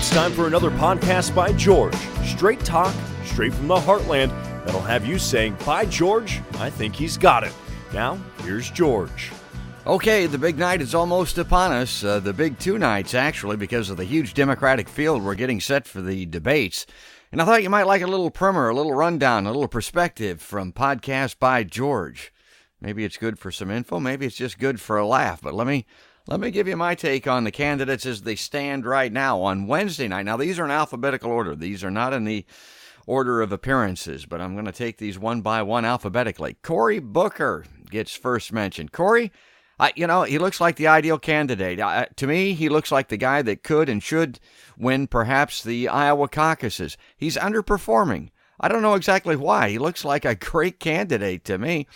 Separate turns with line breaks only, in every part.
It's time for another podcast by George. Straight talk, straight from the heartland, that'll have you saying, by George, I think he's got it. Now, here's George.
Okay, the big night is almost upon us. The big two nights, actually, because of the huge Democratic field we're getting set for the debates. And I thought you might like a little primer, a little rundown, a little perspective from Podcast by George. Maybe it's good for some info, maybe it's just good for a laugh, but let me give you my take on the candidates as they stand right now on Wednesday night. Now, these are in alphabetical order. These are not in the order of appearances, but I'm going to take these one by one alphabetically. Cory Booker gets first mention. Cory, he looks like the ideal candidate. To me, he looks like the guy that could and should win perhaps the Iowa caucuses. He's underperforming. I don't know exactly why. He looks like a great candidate to me.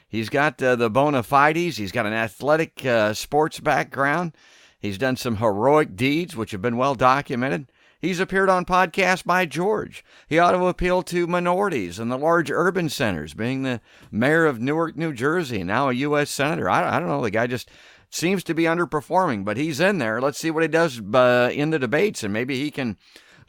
He's got the bona fides. He's got an athletic sports background. He's done some heroic deeds, which have been well documented. He's appeared on Podcast by George. He ought to appeal to minorities in the large urban centers, being the mayor of Newark, New Jersey, now a U.S. senator. I don't know. The guy just seems to be underperforming, but he's in there. Let's see what he does in the debates, and maybe he can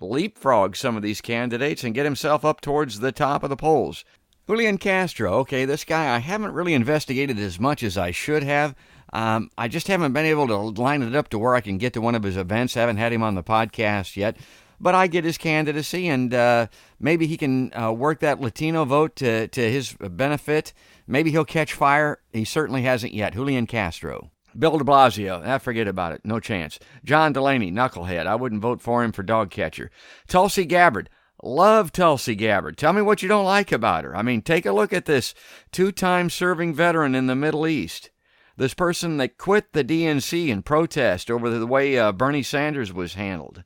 leapfrog some of these candidates and get himself up towards the top of the polls. Julian Castro, okay, this guy I haven't really investigated as much as I should have. I just haven't been able to line it up to where I can get to one of his events. I haven't had him on the podcast yet. But I get his candidacy, and maybe he can work that Latino vote to his benefit. Maybe he'll catch fire. He certainly hasn't yet. Julian Castro. Bill de Blasio, forget about it. No chance. John Delaney, knucklehead. I wouldn't vote for him for dog catcher. Tulsi Gabbard. Love Tulsi Gabbard. Tell me what you don't like about her. I mean, take a look at this two-time serving veteran in the Middle East. This person that quit the DNC in protest over the way Bernie Sanders was handled.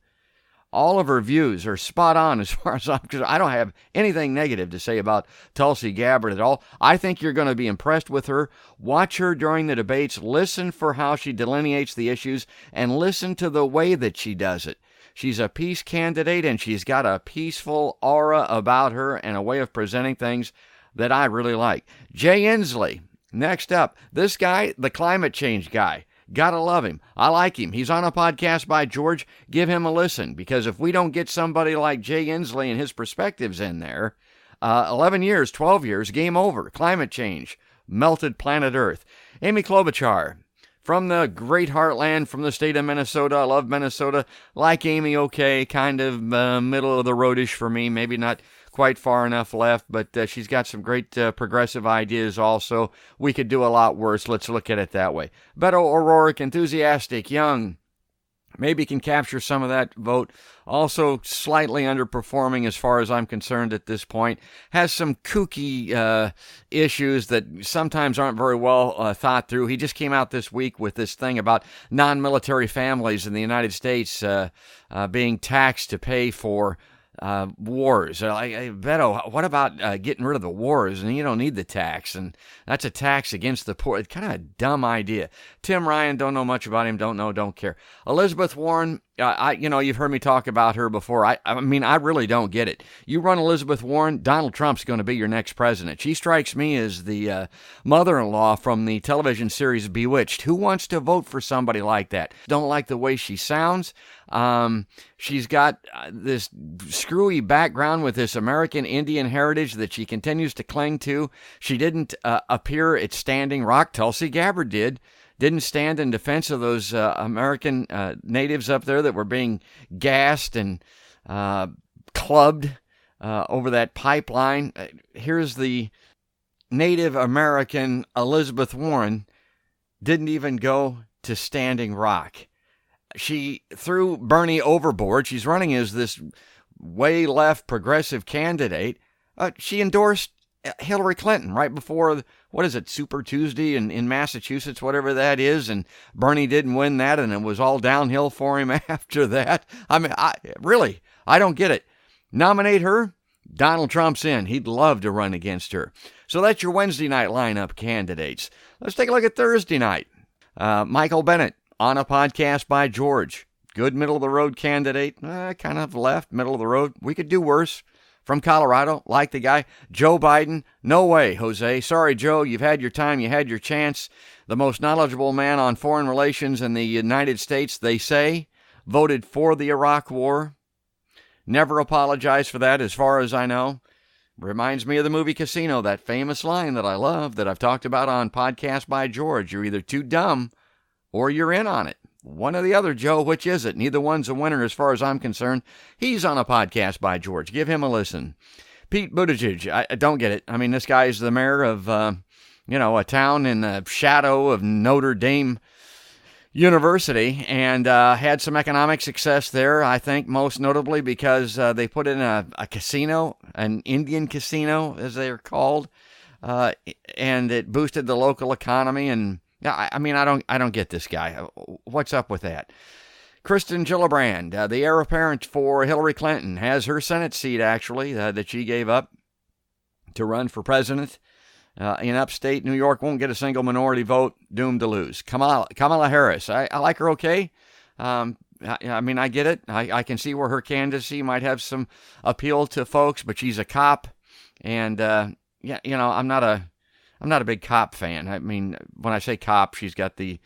All of her views are spot on as far as I'm concerned. I don't have anything negative to say about Tulsi Gabbard at all. I think you're going to be impressed with her. Watch her during the debates. Listen for how she delineates the issues, and listen to the way that she does it. She's a peace candidate, and she's got a peaceful aura about her and a way of presenting things that I really like. Jay Inslee, next up. This guy, the climate change guy. Gotta love him. I like him. He's on a podcast by George. Give him a listen, because if we don't get somebody like Jay Inslee and his perspectives in there, 11 years, 12 years, game over. Climate change. Melted planet Earth. Amy Klobuchar. From the great heartland, from the state of Minnesota. I love Minnesota. Like Amy, okay, kind of middle of the roadish for me. Maybe not quite far enough left, but she's got some great progressive ideas also. We could do a lot worse. Let's look at it that way. Beto O'Rourke, enthusiastic, young. Maybe can capture some of that vote. Also slightly underperforming as far as I'm concerned at this point. Has some kooky issues that sometimes aren't very well thought through. He just came out this week with this thing about non-military families in the United States being taxed to pay for wars. Beto, what about getting rid of the wars? And you don't need the tax, and that's a tax against the poor. It's kind of a dumb idea. Tim Ryan, don't know much about him. Don't know, don't care. Elizabeth Warren, you've heard me talk about her before. I mean, I really don't get it. You run Elizabeth Warren, Donald Trump's going to be your next president. She strikes me as the mother-in-law from the television series Bewitched. Who wants to vote for somebody like that? Don't like the way she sounds. She's got this screwy background with this American Indian heritage that she continues to cling to. She didn't appear at Standing Rock. Tulsi Gabbard didn't stand in defense of those American natives up there that were being gassed and clubbed over that pipeline. Here's the Native American Elizabeth Warren, didn't even go to Standing Rock. She threw Bernie overboard. She's running as this way left progressive candidate. She endorsed Hillary Clinton right before, Super Tuesday in Massachusetts, whatever that is, and Bernie didn't win that, and it was all downhill for him after that. I mean, I don't get it. Nominate her, Donald Trump's in. He'd love to run against her. So that's your Wednesday night lineup candidates. Let's take a look at Thursday night. Michael Bennet on a podcast by George. Good middle-of-the-road candidate. Kind of left, middle of the road. We could do worse. From Colorado, like the guy. Joe Biden, no way, Jose. Sorry, Joe, you've had your time, you had your chance. The most knowledgeable man on foreign relations in the United States, they say. voted for the Iraq War. Never apologized for that, as far as I know. Reminds me of the movie Casino, that famous line that I love, that I've talked about on Podcast by George. You're either too dumb or you're in on it. One or the other, Joe. Which is it? Neither one's a winner as far as I'm concerned. He's on a Podcast by George. Give him a listen. Pete Buttigieg, I don't get it. I mean, this guy is the mayor of, a town in the shadow of Notre Dame University, and had some economic success there, I think, most notably because they put in a casino, an Indian casino, as they're called, and it boosted the local economy. And I don't get this guy. What's up with that? Kristen Gillibrand, the heir apparent for Hillary Clinton, has her Senate seat, actually, that she gave up to run for president. In upstate New York, won't get a single minority vote, doomed to lose. Kamala Harris, I like her okay. I get it. I can see where her candidacy might have some appeal to folks, but she's a cop, and I'm not a big cop fan. I mean, when I say cop, she's got the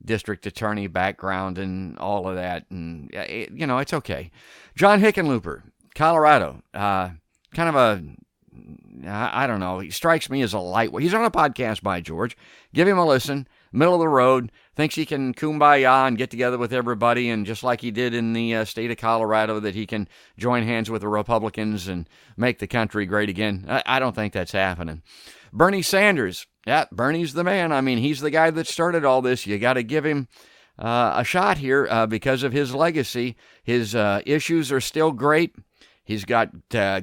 district attorney background and all of that, and it's okay. John Hickenlooper, Colorado, kind of a, I don't know, he strikes me as a lightweight. He's on a Podcast by George. Give him a listen. Middle of the road, thinks he can kumbaya and get together with everybody, and just like he did in the state of Colorado, that he can join hands with the Republicans and make the country great again. I don't think that's happening. Bernie Sanders, yeah, Bernie's the man. I mean, he's the guy that started all this. You got to give him a shot here because of his legacy. His issues are still great. He's got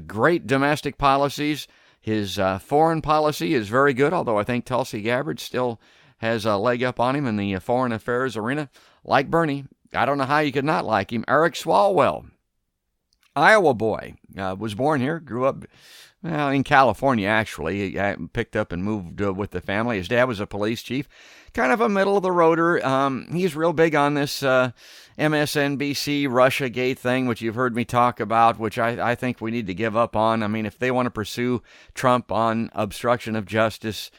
great domestic policies. His foreign policy is very good, although I think Tulsi Gabbard still has a leg up on him in the foreign affairs arena. Like Bernie, I don't know how you could not like him. Eric Swalwell, Iowa boy, was born here, grew up in California, actually. He picked up and moved with the family. His dad was a police chief, kind of a middle-of-the-roader. He's real big on this MSNBC Russiagate thing, which you've heard me talk about, which I think we need to give up on. I mean, if they want to pursue Trump on obstruction of justice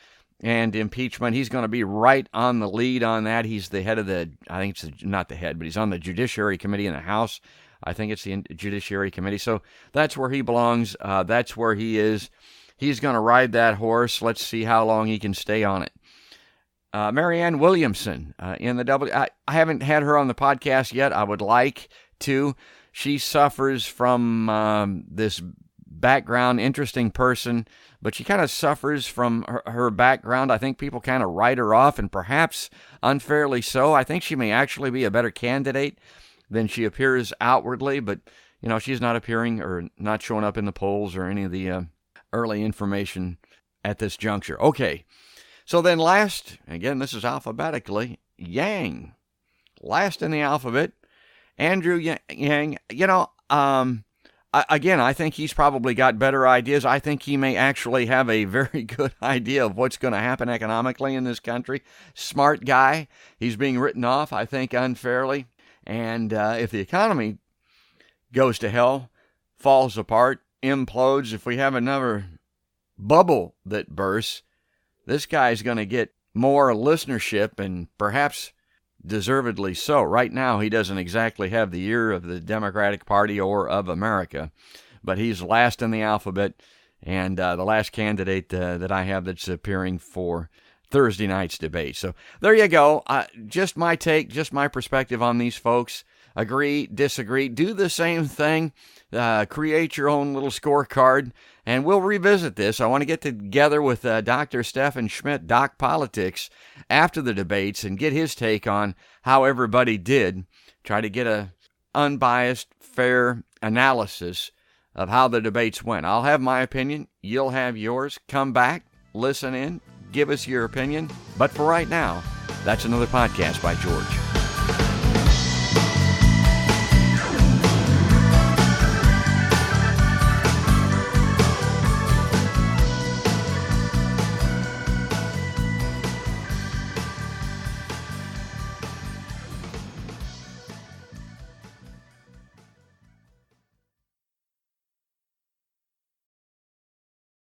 and impeachment, he's going to be right on the lead on that. He's the head of I think it's not the head, but he's on the Judiciary Committee in the House. I think it's the Judiciary Committee. So that's where he belongs. That's where he is. He's going to ride that horse. Let's see how long he can stay on it. Marianne Williamson in the I haven't had her on the podcast yet. I would like to. She suffers from this background, interesting person, but she kind of suffers from her background. I think people kind of write her off, and perhaps unfairly so. I think she may actually be a better candidate than she appears outwardly, but she's not appearing or not showing up in the polls or any of the early information at this juncture. Okay, so then last, again, this is alphabetically, Yang, last in the alphabet, Andrew Yang. Again, I think he's probably got better ideas. I think he may actually have a very good idea of what's going to happen economically in this country. Smart guy. He's being written off, I think, unfairly. And if the economy goes to hell, falls apart, implodes, if we have another bubble that bursts, this guy's going to get more listenership, and perhaps deservedly so. Right now, he doesn't exactly have the ear of the Democratic Party or of America, but he's last in the alphabet, and the last candidate that I have that's appearing for Thursday night's debate. So there you go. Just my take, just my perspective on these folks. Agree, disagree, do the same thing. Create your own little scorecard, and we'll revisit this. I want to get together with Dr. Stephen Schmidt, Doc Politics, after the debates and get his take on how everybody did. Try to get a unbiased, fair analysis of how the debates went. I'll have my opinion. You'll have yours. Come back, listen in, give us your opinion. But for right now, that's another podcast by George.